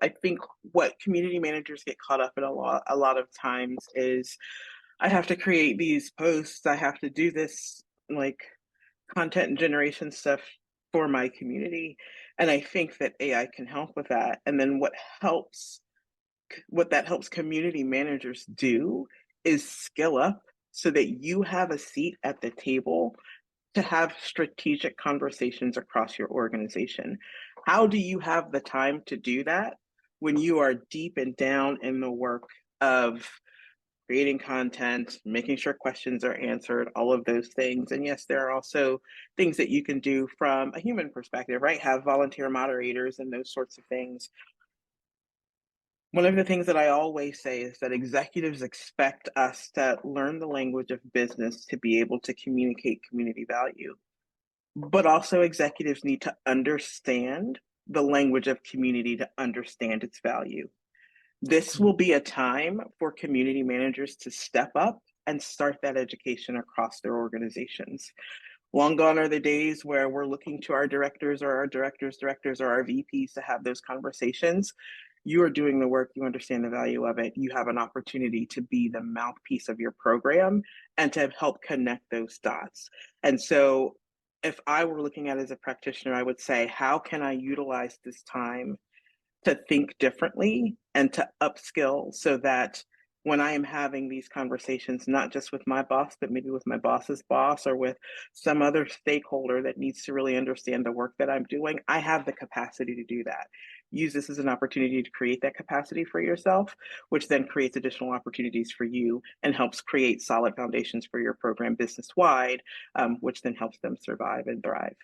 I think what community managers get caught up in a lot of times is I have to create these posts, I have to do this like content and generation stuff for my community. And I think that AI can help with that. And then what that helps community managers do is skill up so that you have a seat at the table to have strategic conversations across your organization. How do you have the time to do that when you are deep and down in the work of creating content, making sure questions are answered, all of those things? And yes, there are also things that you can do from a human perspective, right? Have volunteer moderators and those sorts of things. One of the things that I always say is that executives expect us to learn the language of business to be able to communicate community value. But also, executives need to understand the language of community to understand its value. This will be a time for community managers to step up and start that education across their organizations. Long gone are the days where we're looking to our directors or our directors or our VPs to have those conversations. You are doing the work, you understand the value of it. You have an opportunity to be the mouthpiece of your program and to help connect those dots. And so, if I were looking at it as a practitioner, I would say, how can I utilize this time to think differently and to upskill so that when I am having these conversations, not just with my boss, but maybe with my boss's boss or with some other stakeholder that needs to really understand the work that I'm doing, I have the capacity to do that. Use this as an opportunity to create that capacity for yourself, which then creates additional opportunities for you and helps create solid foundations for your program business wide, which then helps them survive and thrive.